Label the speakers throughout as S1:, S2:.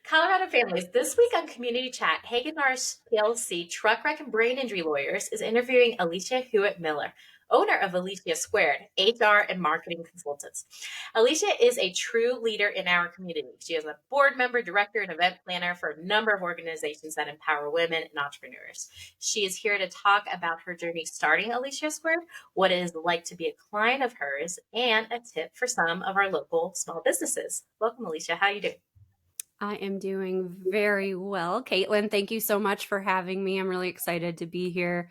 S1: Colorado families, this week on Community Chat, Hagen Nares PLC truck wreck and brain injury lawyers is interviewing Alicia Hewit Miller, owner of Alicia Squared, HR and marketing consultants. Alicia is a true leader in our community. She is a board member, director, and event planner for a number of organizations that empower women and entrepreneurs. She is here to talk about her journey starting Alicia Squared, what it is like to be a client of hers, and a tip for some of our local small businesses. Welcome, Alicia. How are you doing?
S2: I am doing very well. Caitlin, thank you so much for having me. I'm really excited to be here.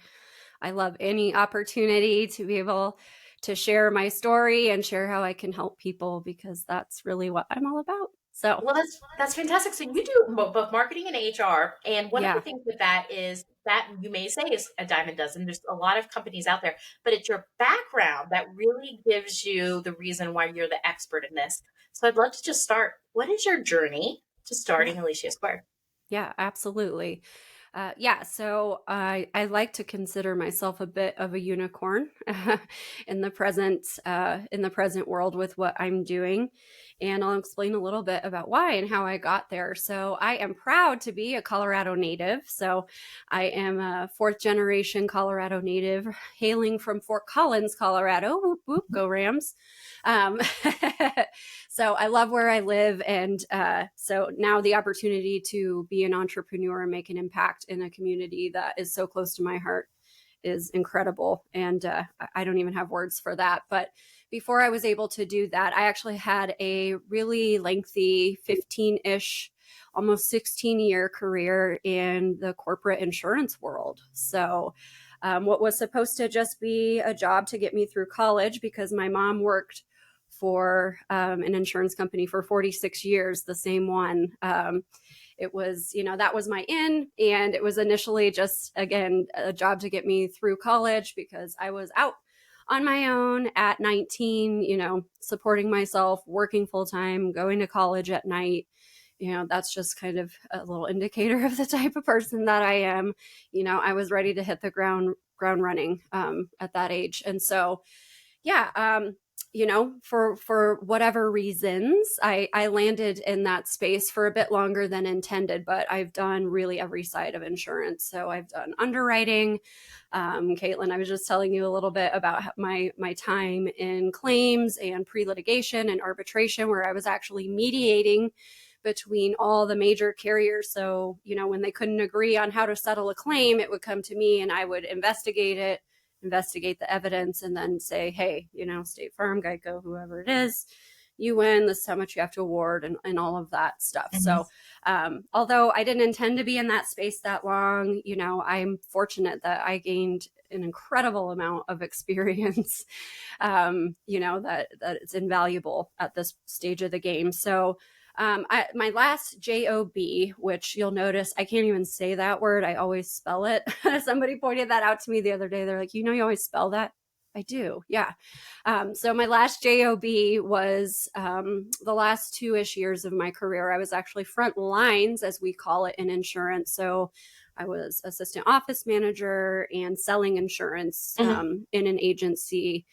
S2: I love any opportunity to be able to share my story and share how I can help people because that's really what I'm all about. So,
S1: Well, that's fantastic. So you do both marketing and HR, and one of the
S2: yeah.
S1: things with that is that you may say is a dime a dozen. There's a lot of companies out there, but it's your background that really gives you the reason why you're the expert in this. So I'd love to just start. What is your journey to
S2: Yeah.
S1: starting Alicia Square?
S2: Yeah, absolutely. So I like to consider myself a bit of a unicorn in the present world with what I'm doing, and I'll explain a little bit about why and how I got there. So I am proud to be a Colorado native. So I am a fourth generation Colorado native, hailing from Fort Collins, Colorado. Whoop whoop, go Rams! Um, so I love where I live. And so now the opportunity to be an entrepreneur and make an impact in a community that is so close to my heart is incredible. And I don't even have words for that. But before I was able to do that, I actually had a really lengthy 15-ish, almost 16-year career in the corporate insurance world. So what was supposed to just be a job to get me through college because my mom worked for an insurance company for 46 years, the same one. It was, that was my in. And it was initially just, again, a job to get me through college because I was out on my own at 19, supporting myself, working full time, going to college at night. That's just kind of a little indicator of the type of person that I am. I was ready to hit the ground running at that age. And so, yeah, for whatever reasons, I landed in that space for a bit longer than intended, but I've done really every side of insurance. So I've done underwriting. Caitlin, I was just telling you a little bit about my time in claims and pre-litigation and arbitration, where I was actually mediating between all the major carriers. So, when they couldn't agree on how to settle a claim, it would come to me and I would investigate it, investigate the evidence, and then say, hey, State Farm, Geico, whoever it is, you win, this is how much you have to award, and all of that stuff.
S1: Mhm.
S2: So although I didn't intend to be in that space that long, I'm fortunate that I gained an incredible amount of experience, that it's invaluable at this stage of the game. So my last job, which you'll notice I can't even say that word, I always spell it. Somebody pointed that out to me the other day. They're like, you always spell that. I do, yeah. So my last job was the last 2-ish years of my career. I was actually front lines, as we call it in insurance. So I was assistant office manager and selling insurance
S1: Mhm.
S2: in an agency,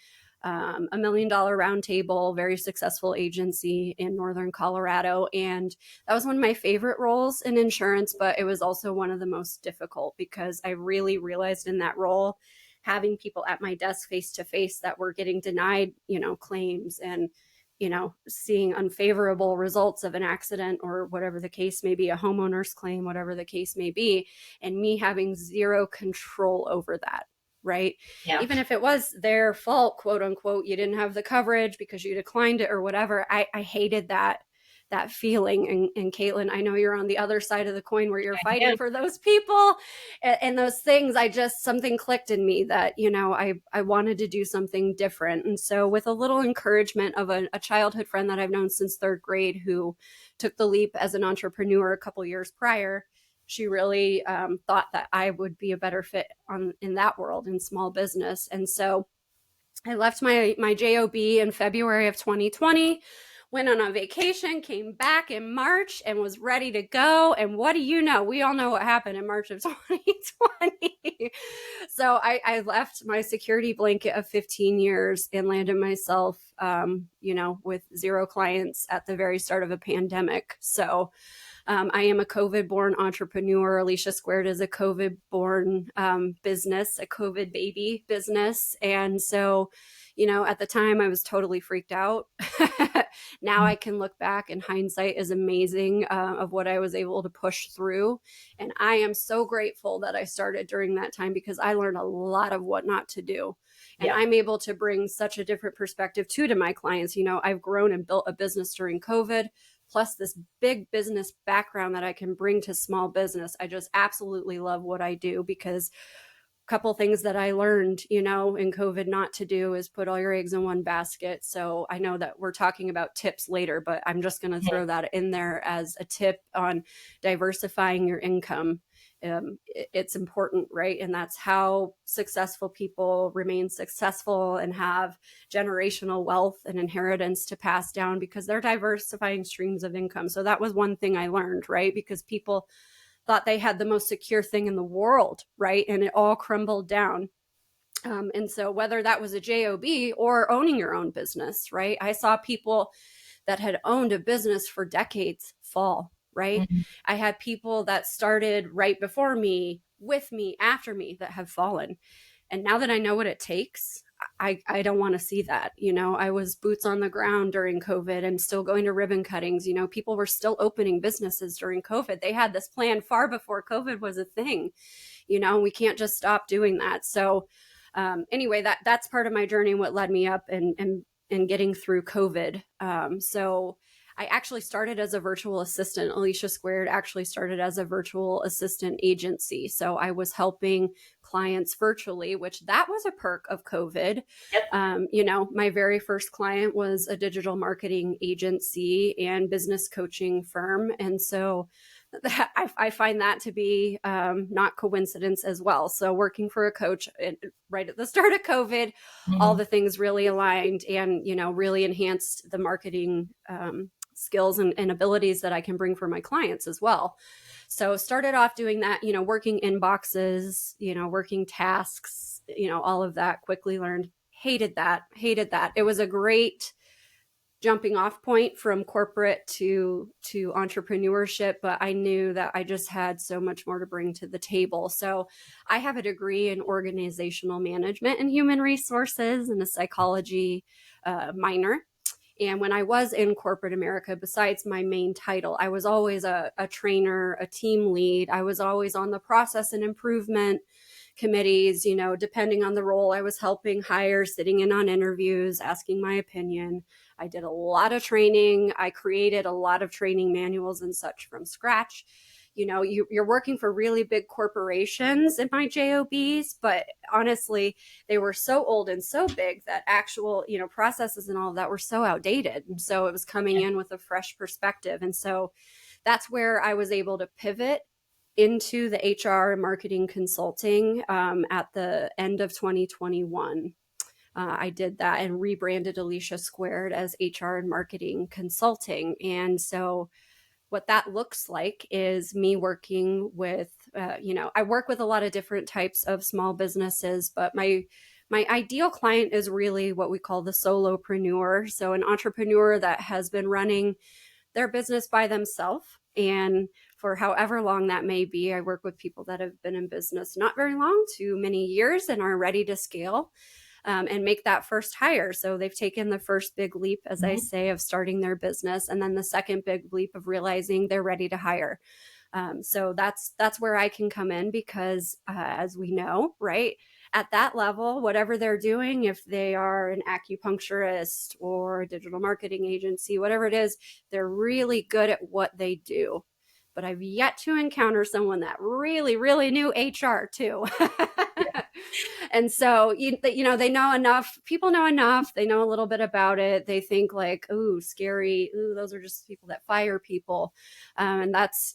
S2: $1 million round table, very successful agency in Northern Colorado. And that was one of my favorite roles in insurance, but it was also one of the most difficult because I really realized in that role, having people at my desk face to face that were getting denied, claims and, seeing unfavorable results of an accident or whatever the case may be, a homeowner's claim, whatever the case may be, and me having zero control over that. Right.
S1: Yeah.
S2: Even if it was their fault, quote unquote, you didn't have the coverage because you declined it or whatever. I hated that feeling. And Caitlin, I know you're on the other side of the coin where you're
S1: Yeah.
S2: fighting for those people and those things. Something clicked in me that, I wanted to do something different. And so with a little encouragement of a childhood friend that I've known since third grade, who took the leap as an entrepreneur a couple years prior, she really thought that I would be a better fit in that world in small business. And so I left my job in February of 2020, went on a vacation, came back in March and was ready to go. And what do you know? We all know what happened in March of 2020. So I left my security blanket of 15 years and landed myself, with 0 clients at the very start of a pandemic. So I am a COVID-born entrepreneur. Alicia Squared is a COVID-born business, a COVID baby business. And so, at the time I was totally freaked out. Now I can look back and hindsight is amazing of what I was able to push through. And I am so grateful that I started during that time because I learned a lot of what not to do. And
S1: Yeah.
S2: I'm able to bring such a different perspective too to my clients. I've grown and built a business during COVID, plus this big business background that I can bring to small business. I just absolutely love what I do because couple things that I learned, in COVID not to do is put all your eggs in one basket. So I know that we're talking about tips later, but I'm just going to throw that in there as a tip on diversifying your income. It's important, right? And that's how successful people remain successful and have generational wealth and inheritance to pass down because they're diversifying streams of income. So that was one thing I learned, right? Because people thought they had the most secure thing in the world, right? And it all crumbled down. And so whether that was a job or owning your own business, right? I saw people that had owned a business for decades fall, right?
S1: Mm-hmm.
S2: I had people that started right before me, with me, after me that have fallen. And now that I know what it takes, I don't want to see that. I was boots on the ground during COVID and still going to ribbon cuttings. People were still opening businesses during COVID. They had this plan far before COVID was a thing. We can't just stop doing that. So anyway, that's part of my journey and what led me up and getting through COVID. So I actually started as a virtual assistant. Alicia Squared actually started as a virtual assistant agency. So I was helping clients virtually, which that was a perk of COVID.
S1: Yep.
S2: My very first client was a digital marketing agency and business coaching firm. And so I find that to be not coincidence as well. So working for a coach right at the start of COVID, all
S1: Mm-hmm.
S2: the things really aligned and, really enhanced the marketing skills and abilities that I can bring for my clients as well. So started off doing that, working inboxes, working tasks, all of that. Quickly learned, hated that. It was a great jumping off point from corporate to entrepreneurship, but I knew that I just had so much more to bring to the table. So I have a degree in organizational management and human resources and a psychology minor. And when I was in corporate America, besides my main title, I was always a trainer, a team lead. I was always on the process and improvement committees, depending on the role. I was helping hire, sitting in on interviews, asking my opinion. I did a lot of training. I created a lot of training manuals and such from scratch. You're working for really big corporations in my JOBs, but honestly, they were so old and so big that actual, processes and all of that were so outdated. And so it was coming in with a fresh perspective. And so that's where I was able to pivot into the HR and marketing consulting at the end of 2021. I did that and rebranded Alicia Squared as HR and marketing consulting. And so what that looks like is me working with, I work with a lot of different types of small businesses, but my ideal client is really what we call the solopreneur. So an entrepreneur that has been running their business by themselves. And for however long that may be, I work with people that have been in business not very long to many years and are ready to scale. And make that first hire. So they've taken the first big leap, as I say, of starting their business, and then the second big leap of realizing they're ready to hire. So that's where I can come in because, as we know, right, at that level, whatever they're doing, if they are an acupuncturist or a digital marketing agency, whatever it is, they're really good at what they do. But I've yet to encounter someone that really, really knew HR too. And so, they know enough. People know enough. They know a little bit about it. They think like, ooh, scary. Ooh, those are just people that fire people. And that's,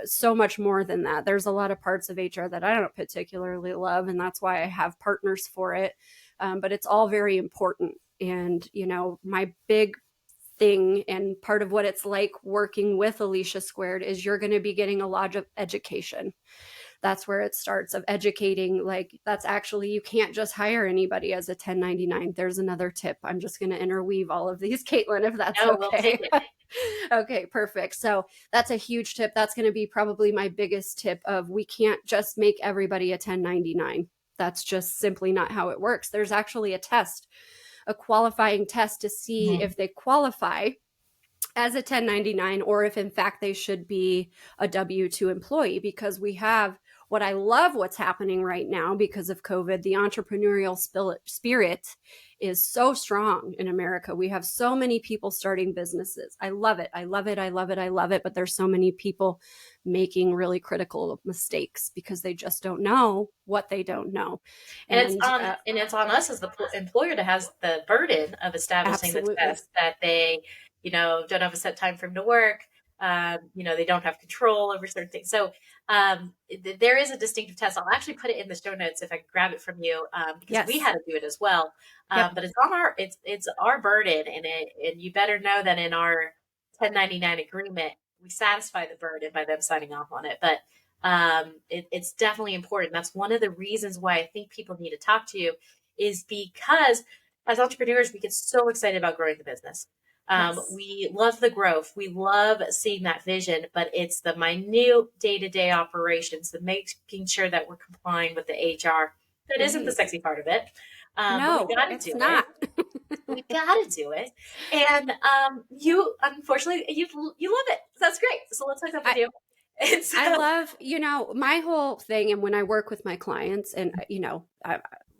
S2: so much more than that. There's a lot of parts of HR that I don't particularly love. And that's why I have partners for it. But it's all very important. And, my big thing and part of what it's like working with Alicia Squared is you're going to be getting a lot of education. That's where it starts, of educating. Like, that's actually, you can't just hire anybody as a 1099. There's another tip. I'm just going to interweave all of these, Caitlin, if that's
S1: No, we'll
S2: okay.
S1: take it.
S2: Okay, perfect. So that's a huge tip. That's going to be probably my biggest tip of, we can't just make everybody a 1099. That's just simply not how it works. There's actually a test, a qualifying test to see if they qualify as a 1099 or if in fact they should be a W-2 employee, because we have, what I love what's happening right now because of COVID, the entrepreneurial spirit is so strong in America. We have so many people starting businesses. I love it. I love it. I love it. I love it. But there's so many people making really critical mistakes because they just don't know what they don't know.
S1: And it's on us as the employer to has the burden of establishing the test that they, don't have a set time frame to work. They don't have control over certain things. So there is a distinctive test. I'll actually put it in the show notes if I can grab it from you, because we had to do it as well. But it's on it's our burden, and you better know that in our 1099 agreement, we satisfy the burden by them signing off on it. But it's definitely important. That's one of the reasons why I think people need to talk to you, is because as entrepreneurs, we get so excited about growing the business. We love the growth. We love seeing that vision, but it's the minute day-to-day operations, the making sure that we're complying with the HR. That isn't the sexy part of it.
S2: No, it's not.
S1: We got to do it. And you, unfortunately, you love it. So that's great. So let's hook up with you. So,
S2: I love, my whole thing. And when I work with my clients, and,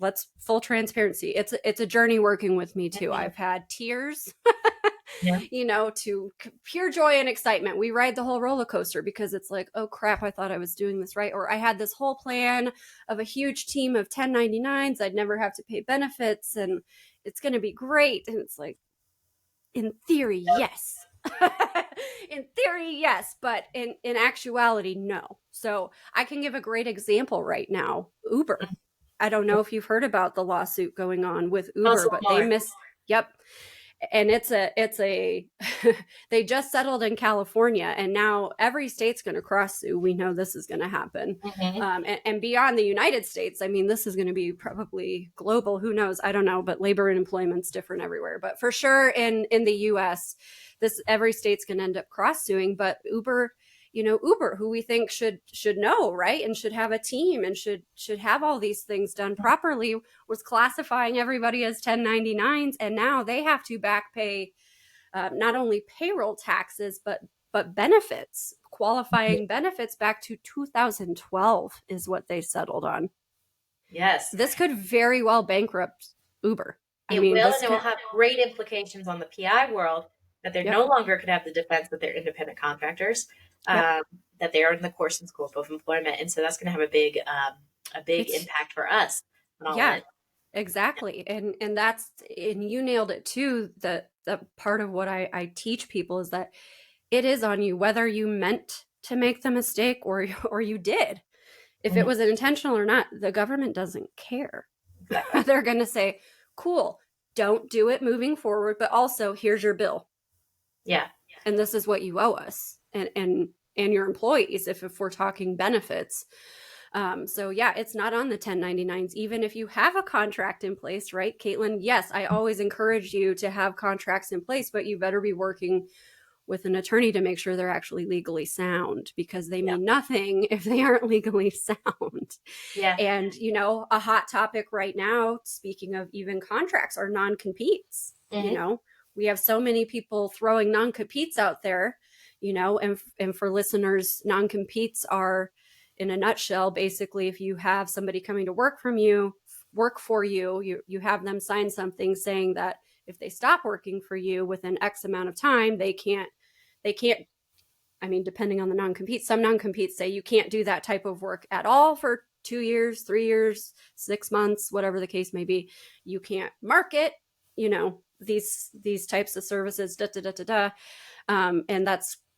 S2: let's full transparency, it's a journey working with me too. I've had tears, to pure joy and excitement. We ride the whole roller coaster because it's like, oh crap, I thought I was doing this right. Or I had this whole plan of a huge team of 1099s. I'd never have to pay benefits and it's going to be great. And it's like, in theory, yes. In theory, yes, but in actuality, no. So I can give a great example right now. Uber. I don't know if you've heard about the lawsuit going on with Uber, but they yep. And it's a they just settled in California, and now every state's going to cross sue. We know this is going to happen. And beyond the United States, I mean, this is going to be probably global. Who knows? I don't know, but labor and employment's different everywhere. But for sure in the US, every state's going to end up cross suing. But Uber, who we think should know, right, and should have a team and should have all these things done properly, was classifying everybody as 1099s, and now they have to back pay not only payroll taxes but benefits, qualifying benefits back to 2012 is what they settled on.
S1: Yes,
S2: this could very well bankrupt Uber.
S1: It will have great implications on the PI world, that they're no longer could have the defense that they're independent contractors. That they are in the course and scope of employment. And so that's going to have a big impact for us.
S2: Exactly. And that's, and you nailed it too. The part of what I teach people is that it is on you, whether you meant to make the mistake or you did. If it was intentional or not, the government doesn't care. They're going to say, cool, don't do it moving forward, but also here's your bill.
S1: Yeah.
S2: And this is what you owe us and your employees if we're talking benefits. So yeah, it's not on the 1099s, even if you have a contract in place, right, Caitlin? Yes, I always encourage you to have contracts in place, but you better be working with an attorney to make sure they're actually legally sound, because they mean nothing if they aren't legally sound.
S1: Yeah.
S2: And, a hot topic right now, speaking of even contracts, are non-competes. We have so many people throwing non-competes out there, and for listeners, non-competes are, in a nutshell, basically, if you have somebody coming to work for you, you have them sign something saying that if they stop working for you within X amount of time, they can't, I mean, depending on the non-compete, some non-competes say you can't do that type of work at all for 2 years, 3 years, 6 months, whatever the case may be. You can't market, these types of services, and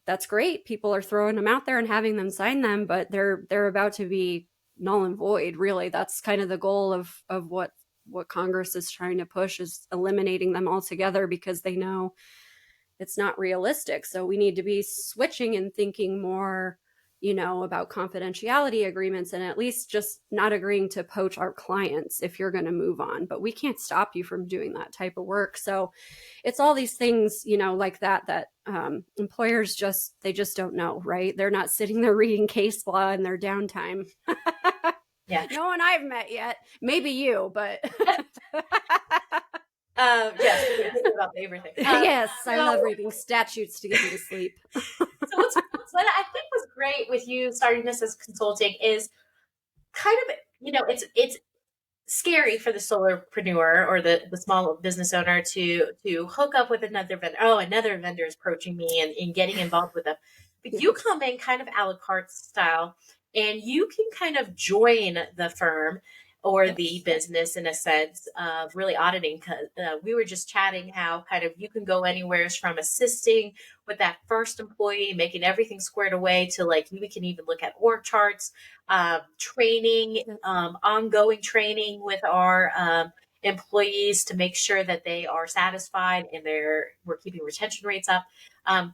S2: that's great. People are throwing them out there and having them sign them, but they're about to be null and void. Really, that's kind of the goal of what Congress is trying to push, is eliminating them altogether, because they know it's not realistic. So we need to be switching and thinking more, about confidentiality agreements, and at least just not agreeing to poach our clients if you're going to move on. But we can't stop you from doing that type of work. So it's all these things, like that employers they just don't know, right? They're not sitting there reading case law in their downtime.
S1: Yeah.
S2: No one I've met yet. Maybe you, but
S1: yes, we can think about everything.
S2: Yes, I love reading statutes to get me to sleep.
S1: So what I think was great with you starting this as consulting is kind of, it's scary for the solopreneur or the small business owner to hook up with another vendor. Oh, another vendor is approaching me and getting involved with them. But you come in kind of a la carte style, and you can kind of join the firm or the business in a sense of really auditing. We were just chatting how kind of you can go anywhere from assisting with that first employee, making everything squared away, to like we can even look at org charts, training, ongoing training with our employees to make sure that they are satisfied and we're keeping retention rates up.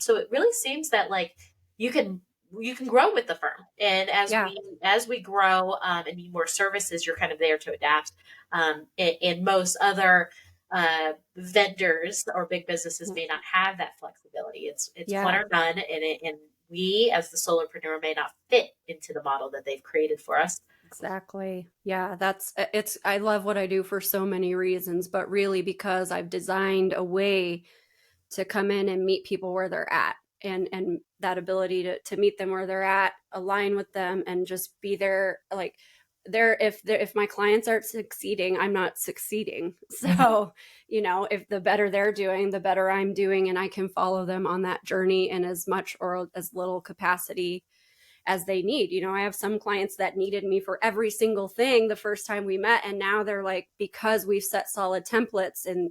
S1: So it really seems that like you can grow with the firm, and as we grow and need more services, you're kind of there to adapt. And most other vendors or big businesses may not have that flexibility. It's one or none, and we as the solopreneur may not fit into the model that they've created for us.
S2: Exactly. Yeah, I love what I do for so many reasons, but really because I've designed a way to come in and meet people where they're at, and that ability to meet them where they're at, align with them, and just be there. Like if my clients aren't succeeding, I'm not succeeding. So, if the better they're doing, the better I'm doing, and I can follow them on that journey in as much or as little capacity as they need. I have some clients that needed me for every single thing the first time we met, and now they're like, because we've set solid templates, and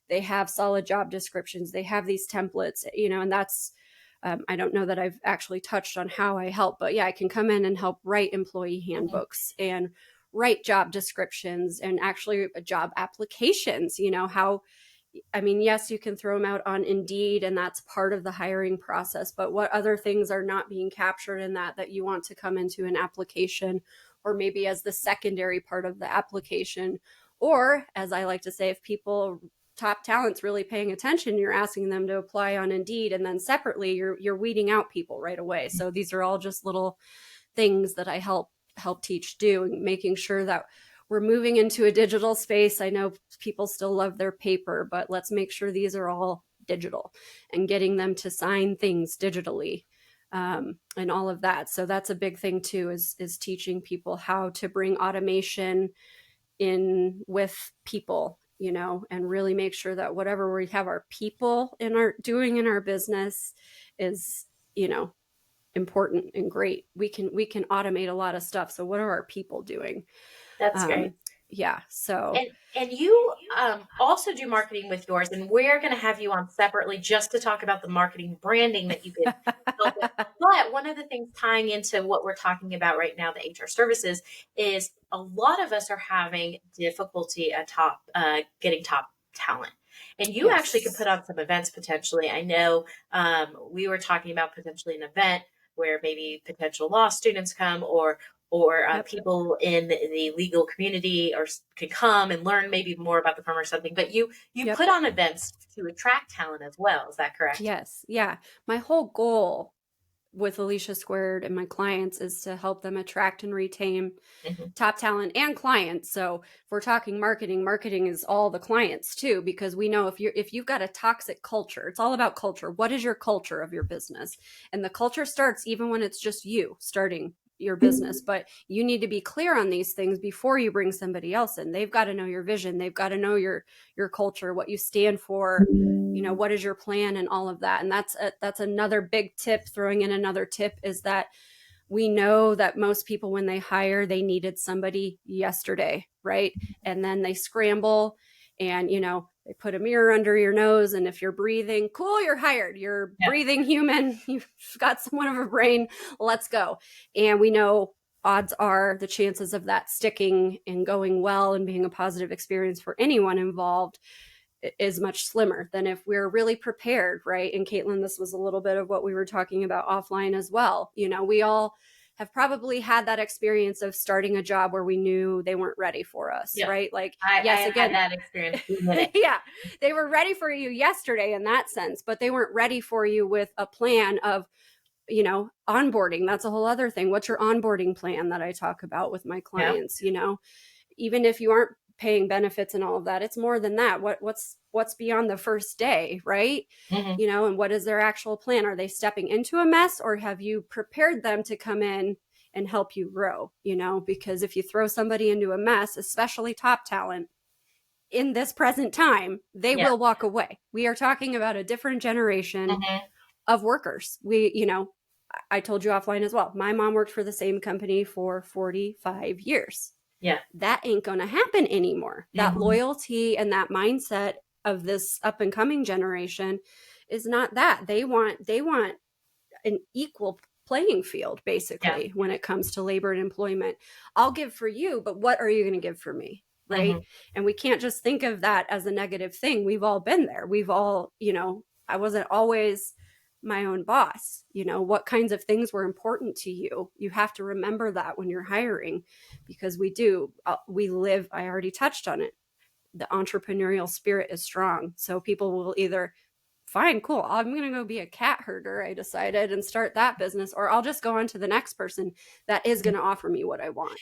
S2: they have solid job descriptions, they have these templates, and that's I don't know that I've actually touched on how I help, but yeah, I can come in and help write employee handbooks and write job descriptions and actually job applications. Yes, you can throw them out on Indeed, and that's part of the hiring process, but what other things are not being captured in that you want to come into an application, or maybe as the secondary part of the application? Or, as I like to say, if top talent's really paying attention, you're asking them to apply on Indeed, and then separately you're weeding out people right away. So these are all just little things that I help teach do, making sure that we're moving into a digital space. I know people still love their paper, but let's make sure these are all digital, and getting them to sign things digitally, and all of that. So that's a big thing too, is teaching people how to bring automation in with people, and really make sure that whatever we have our people doing in our business is, important and great. We can automate a lot of stuff. So what are our people doing?
S1: That's great.
S2: Yeah. So
S1: and you also do marketing with yours, and we're going to have you on separately just to talk about the marketing branding that you could help with. But one of the things tying into what we're talking about right now, the HR services, is a lot of us are having difficulty at getting top talent. And you actually could put on some events potentially. I know we were talking about potentially an event where maybe potential law students come, or people in the legal community can come and learn maybe more about the firm or something. But you put on events to attract talent as well. Is that correct?
S2: Yes. Yeah. My whole goal with Alicia Squared and my clients is to help them attract and retain top talent and clients. So if we're talking marketing is all the clients too, because we know if you've got a toxic culture, it's all about culture. What is your culture of your business? And the culture starts even when it's just you starting your business, but you need to be clear on these things before you bring somebody else in. They've got to know your vision. They've got to know your culture, what you stand for, what is your plan, and all of that. And that's another big tip. Throwing in another tip is that we know that most people, when they hire, they needed somebody yesterday, right? And then they scramble, and they put a mirror under your nose, and if you're breathing, cool, you're hired. You're breathing human. You've got somewhat of a brain. Let's go. And we know odds are the chances of that sticking and going well and being a positive experience for anyone involved is much slimmer than if we're really prepared, right? And Caitlin, this was a little bit of what we were talking about offline as well. We all have probably had that experience of starting a job where we knew they weren't ready for us, right? Like, yes,
S1: I
S2: again,
S1: had that experience.
S2: yeah, they were ready for you yesterday in that sense, but they weren't ready for you with a plan of, onboarding. That's a whole other thing. What's your onboarding plan that I talk about with my clients? Even if you aren't paying benefits and all of that, it's more than that. What's beyond the first day, right? And what is their actual plan? Are they stepping into a mess, or have you prepared them to come in and help you grow? Because if you throw somebody into a mess, especially top talent in this present time, they will walk away. We are talking about a different generation of workers. I told you offline as well, my mom worked for the same company for 45 years. That ain't going to happen anymore. That loyalty and that mindset of this up and coming generation is not that. They want an equal playing field, basically, when it comes to labor and employment. I'll give for you, but what are you going to give for me? Right. And we can't just think of that as a negative thing. We've all been there. We've all, I wasn't always my own boss. What kinds of things were important to you? You have to remember that when you're hiring, because we live, I already touched on it. The entrepreneurial spirit is strong. So people will either, fine, cool, I'm going to go be a cat herder, I decided, and start that business, or I'll just go on to the next person that is going to offer me what I want.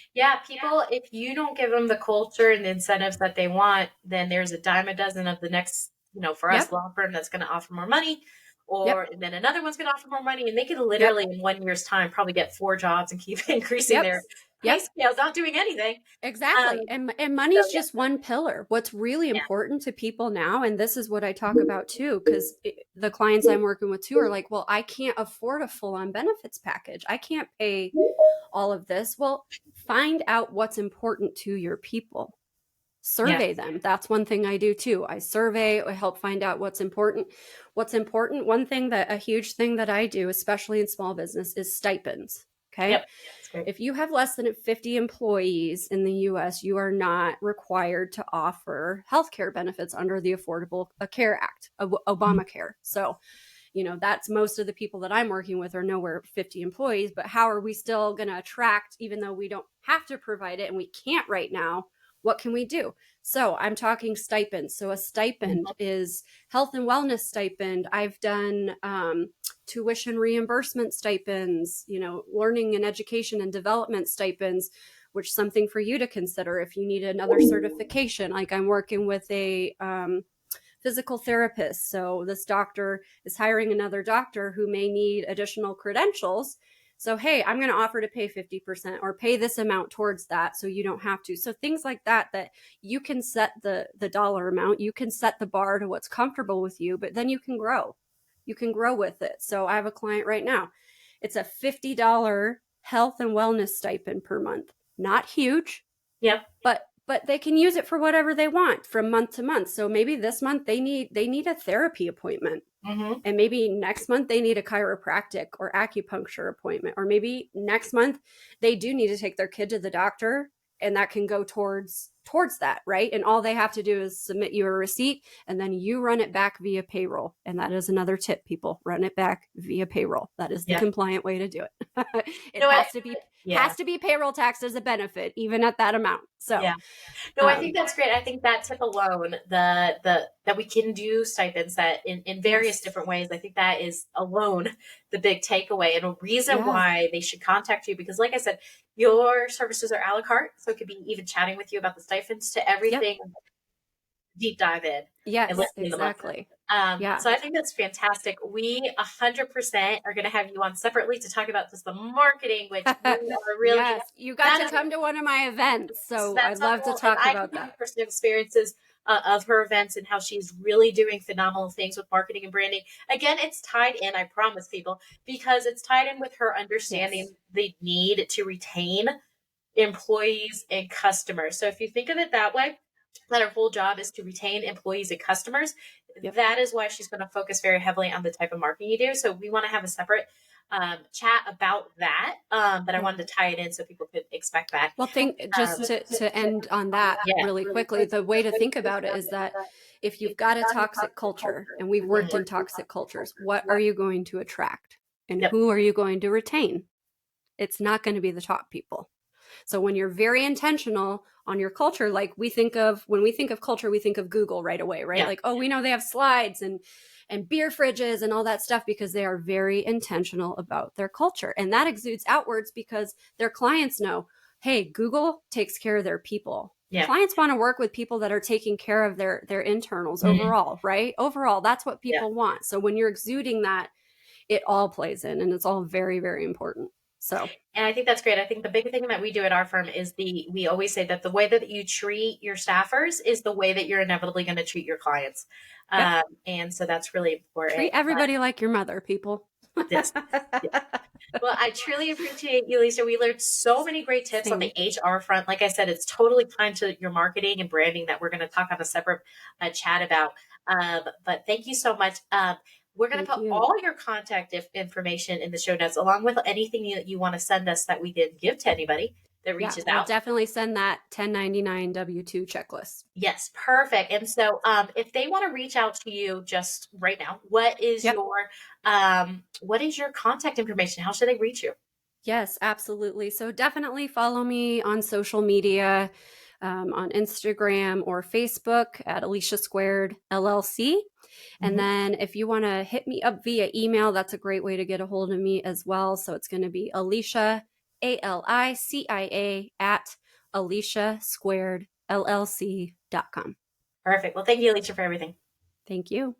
S1: People, if you don't give them the culture and the incentives that they want, then there's a dime a dozen of the next, for us, law firm that's going to offer more money, or then another one's going to offer more money, and they could literally in 1 year's time probably get 4 jobs and keep increasing their pay scales, not doing anything.
S2: Exactly. And money's just one pillar. What's really important to people now, and this is what I talk about too, because the clients I'm working with too are like, well, I can't afford a full-on benefits package. I can't pay all of this. Well, find out what's important to your people. Survey them. That's one thing I do too. I survey, I help find out what's important. One thing a huge thing that I do, especially in small business, is stipends. Okay. If you have less than 50 employees in the US, you are not required to offer healthcare benefits under the Affordable Care Act, Obamacare. So, that's most of the people that I'm working with are nowhere 50 employees, but how are we still going to attract, even though we don't have to provide it and we can't right now? What can we do? So I'm talking stipends. So a stipend is health and wellness stipend. I've done tuition reimbursement stipends, learning and education and development stipends, which is something for you to consider if you need another certification. Like I'm working with a physical therapist. So this doctor is hiring another doctor who may need additional credentials. So, hey, I'm going to offer to pay 50% or pay this amount towards that so you don't have to. So things like that you can set the dollar amount, you can set the bar to what's comfortable with you, but then you can grow. You can grow with it. So I have a client right now. It's a $50 health and wellness stipend per month. Not huge. But they can use it for whatever they want from month to month. So maybe this month they need a therapy appointment. And maybe next month they need a chiropractic or acupuncture appointment. Or maybe next month they do need to take their kid to the doctor, and that can go towards that, right? And all they have to do is submit you a receipt, and then you run it back via payroll. And that is another tip, people. Run it back via payroll. That is the compliant way to do it. Has to be payroll taxed as a benefit, even at that amount. So
S1: I think that's great. I think that tip alone, that we can do stipends that in various different ways, I think that is alone the big takeaway and a reason why they should contact you. Because like I said, your services are a la carte. So it could be even chatting with you about the stipends to everything, deep dive in.
S2: Yes, exactly.
S1: So I think that's fantastic. We 100% are going to have you on separately to talk about just the marketing, which we are really,
S2: you got to come to one of my events. So I'd love to talk about that.
S1: Personal experiences of her events and how she's really doing phenomenal things with marketing and branding. Again, it's tied in, I promise people, because it's tied in with her understanding the need to retain employees and customers. So if you think of it that way, that her whole job is to retain employees and customers. That is why she's going to focus very heavily on the type of marketing you do. So we want to have a separate chat about that. But I wanted to tie it in so people could expect that.
S2: Well, just to end on that
S1: Yeah.
S2: really quickly, the way to think about it is that if you've got a toxic culture, and we've worked in toxic cultures, what are you going to attract? And
S1: Yep.
S2: who are you going to retain? It's not going to be the top people. So when you're very intentional on your culture, like when we think of culture, we think of Google right away, right?
S1: Yeah.
S2: Like, oh, we know they have slides and beer fridges and all that stuff because they are very intentional about their culture. And that exudes outwards because their clients know, hey, Google takes care of their people.
S1: Yeah.
S2: Clients want to work with people that are taking care of their internals overall, right? Overall, that's what people want. So when you're exuding that, it all plays in, and it's all very, very important. So,
S1: and I think that's great. I think the big thing that we do at our firm is we always say that the way that you treat your staffers is the way that you're inevitably going to treat your clients.
S2: Yep.
S1: And so that's really important.
S2: Treat everybody like your mother, people.
S1: Yes. Yeah. Well, I truly appreciate you, Lisa. We learned so many great tips on the HR front. Like I said, it's totally tied to your marketing and branding that we're going to talk on a separate chat about. But thank you so much. We're going to put all your contact information in the show notes, along with anything that you want to send us that we didn't give to anybody that reaches out.
S2: We'll definitely send that 1099 W-2 checklist.
S1: Yes, perfect. And so if they want to reach out to you just right now, what is your contact information? How should they reach you?
S2: Yes, absolutely. So definitely follow me on social media, on Instagram or Facebook at Alicia Squared LLC. And then if you want to hit me up via email, that's a great way to get a hold of me as well. So it's going to be Alicia, ALICIA at aliciasquaredllc.com.
S1: Perfect. Well, thank you, Alicia, for everything.
S2: Thank you.